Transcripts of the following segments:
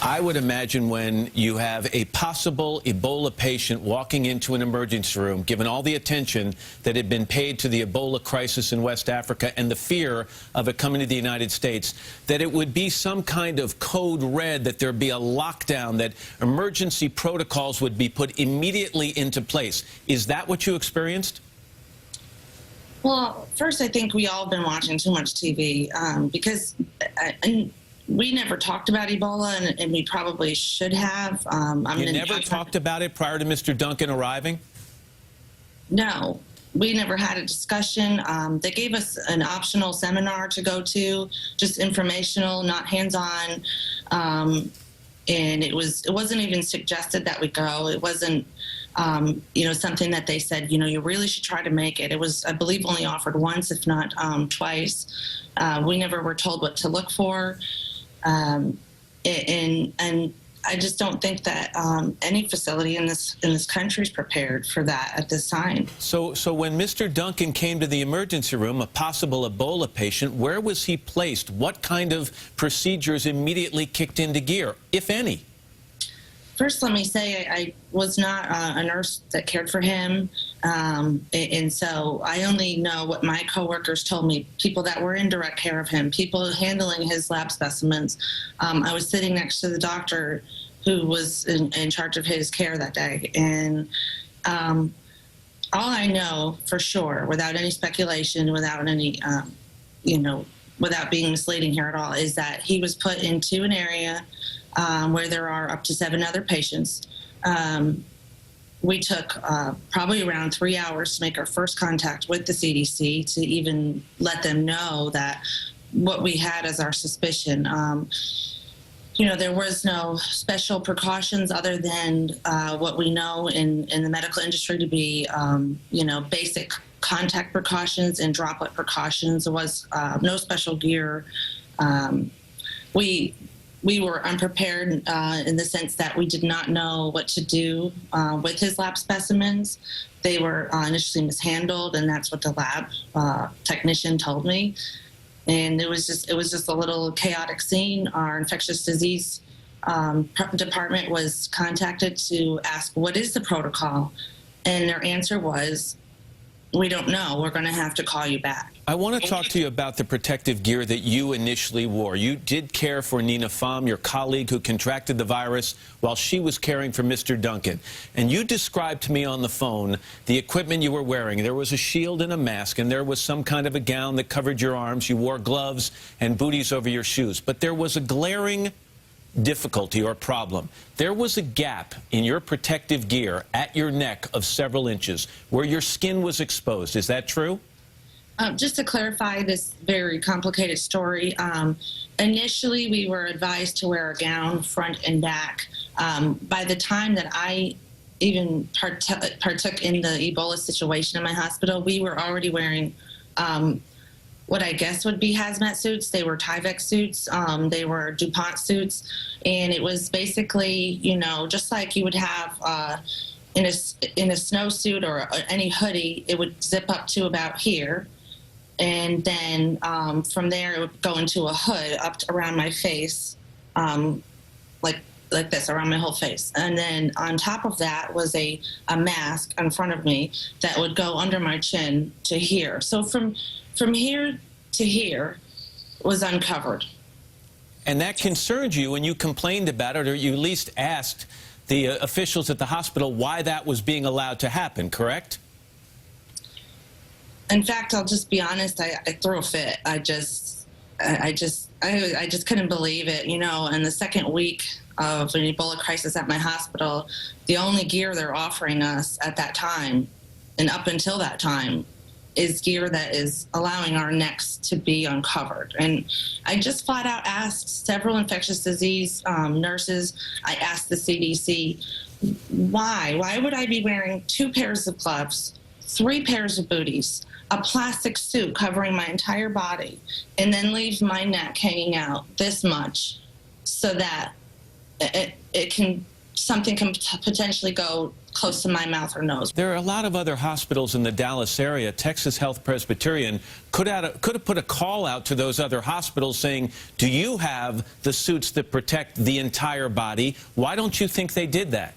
I would imagine when you have a possible Ebola patient walking into an emergency room, given all the attention that had been paid to the Ebola crisis in West Africa and the fear of it coming to the United States, that it would be some kind of code red, that there'd be a lockdown, that emergency protocols would be put immediately into place. Is that what you experienced? Well, first, I think we all have been watching too much TV because we never talked about Ebola, and we probably should have. You never talked about it prior to Mr. Duncan arriving? No, we never had a discussion. They gave us an optional seminar to go to, just informational, not hands-on. And it wasn't even suggested that we go. It wasn't, something that they said, you really should try to make it. It was, I believe, only offered once, if not twice. We never were told what to look for. And I just don't think that any facility in this country is prepared for that at this time. So when Mr. Duncan came to the emergency room, a possible Ebola patient, where was he placed? What kind of procedures immediately kicked into gear, if any? First, let me say I was not a nurse that cared for him, and so I only know what my coworkers told me, people that were in direct care of him, people handling his lab specimens. I was sitting next to the doctor who was in charge of his care that day, and all I know for sure, without any speculation, without any, without being misleading here at all, is that he was put into an area where there are up to 7 other patients. We took probably around 3 hours to make our first contact with the CDC to even let them know that what we had as our suspicion. There was no special precautions other than what we know in the medical industry to be, basic contact precautions and droplet precautions. There was no special gear. We were unprepared in the sense that we did not know what to do with his lab specimens. They were initially mishandled, and that's what the lab technician told me. And it was just a little chaotic scene. Our infectious disease department was contacted to ask, what is the protocol? And their answer was, we don't know. We're going to have to call you back. I want to talk to you about the protective gear that you initially wore. You did care for Nina Pham, your colleague who contracted the virus while she was caring for Mr. Duncan. And you described to me on the phone the equipment you were wearing. There was a shield and a mask, and there was some kind of a gown that covered your arms. You wore gloves and booties over your shoes. But there was a glaring difficulty or problem. There was a gap in your protective gear at your neck of several inches where your skin was exposed. Is that true? Just to clarify this very complicated story, initially we were advised to wear a gown front and back. By the time that I even partook in the Ebola situation in my hospital, we were already wearing what I guess would be hazmat suits. They were Tyvek suits. They were DuPont suits. And it was basically, just like you would have in a snowsuit or any hoodie, it would zip up to about here. And then from there, it would go into a hood up to around my face, like this, around my whole face. And then on top of that was a mask in front of me that would go under my chin to here. So from here to here was uncovered. And that concerned you, and you complained about it, or you at least asked the officials at the hospital why that was being allowed to happen, correct? In fact, I'll just be honest, I threw a fit. I just couldn't believe it, in the second week of an Ebola crisis at my hospital, the only gear they're offering us at that time, and up until that time, is gear that is allowing our necks to be uncovered. And I just flat out asked several infectious disease nurses, I asked the CDC, why would I be wearing 2 pairs of gloves, 3 pairs of booties, a plastic suit covering my entire body, and then leave my neck hanging out this much so that it can something can potentially go close to my mouth or nose. There are a lot of other hospitals in the Dallas area. Texas Health Presbyterian could have put a call out to those other hospitals saying, do you have the suits that protect the entire body? Why don't you think they did that?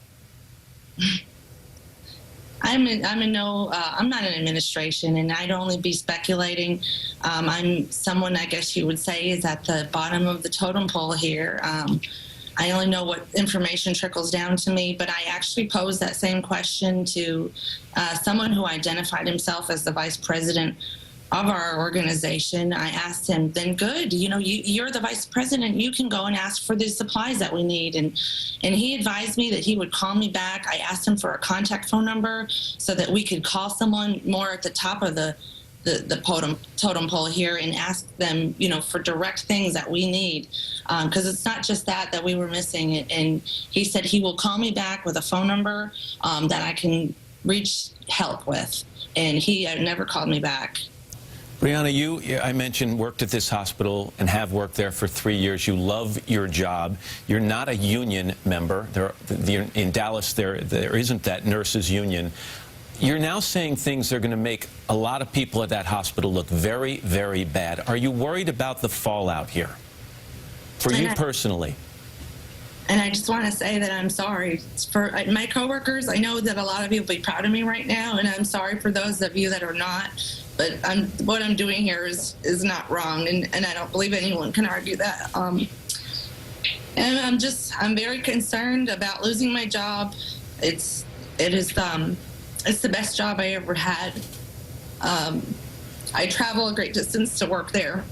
I'm not in administration, and I'd only be speculating. I'm someone, I guess you would say, is at the bottom of the totem pole here. I only know what information trickles down to me, but I actually posed that same question to someone who identified himself as the vice president of our organization. I asked him, then good, you're the vice president, you can go and ask for the supplies that we need. And he advised me that he would call me back. I asked him for a contact phone number so that we could call someone more at the top of the totem pole here and ask them, for direct things that we need. Because it's not just that we were missing. And he said he will call me back with a phone number that I can reach help with. And he never called me back. Briana, you, I mentioned, worked at this hospital and have worked there for 3 years. You love your job. You're not a union member. In Dallas, there isn't that nurses union. You're now saying things that are going to make a lot of people at that hospital look very, very bad. Are you worried about the fallout here? For you personally? And I just want to say that I'm sorry for my coworkers. I know that a lot of you will be proud of me right now, and I'm sorry for those of you that are not. But what I'm doing here is not wrong, and I don't believe anyone can argue that. And I'm very concerned about losing my job. It's the best job I ever had. I travel a great distance to work there.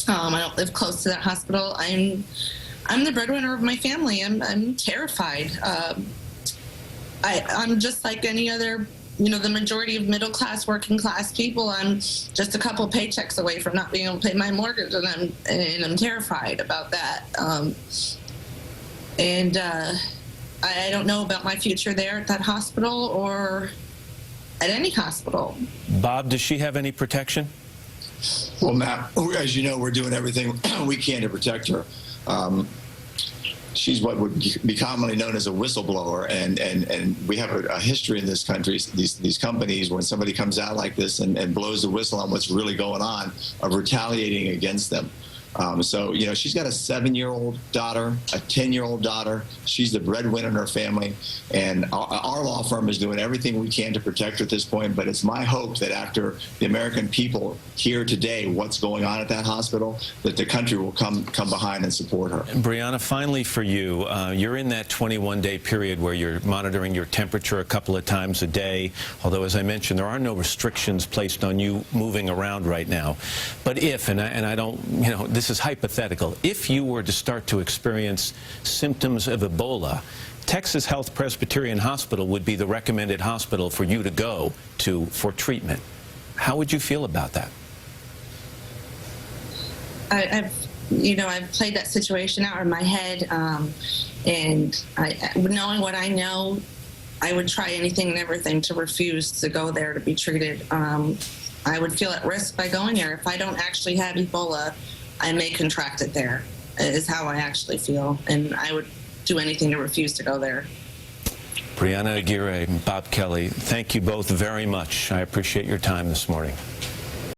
I don't live close to that hospital. I'm the breadwinner of my family. I'm terrified. I'm just like any other, the majority of middle class, working class people. I'm just a couple paychecks away from not being able to pay my mortgage, and I'm terrified about that. I don't know about my future there at that hospital or at any hospital. Bob, does she have any protection? Well, Matt, as you know, we're doing everything we can to protect her. She's what would be commonly known as a whistleblower, and we have a history in this country, these companies, when somebody comes out like this and blows the whistle on what's really going on, of retaliating against them. So, she's got a 7-year-old daughter, a 10-year-old daughter. She's the breadwinner in her family. And our law firm is doing everything we can to protect her at this point. But it's my hope that after the American people hear today what's going on at that hospital, that the country will come behind and support her. Briana, finally for you, you're in that 21-day period where you're monitoring your temperature a couple of times a day. Although, as I mentioned, there are no restrictions placed on you moving around right now. But if, and I don't, this is hypothetical, if you were to start to experience symptoms of Ebola, Texas Health Presbyterian Hospital would be the recommended hospital for you to go to for treatment. How would you feel about that? I've played that situation out in my head, and knowing what I know, I would try anything and everything to refuse to go there to be treated. I would feel at risk by going there. If I don't actually have Ebola, I may contract it there, is how I actually feel, and I would do anything to refuse to go there. Briana Aguirre and Bob Kelley, thank you both very much. I appreciate your time this morning.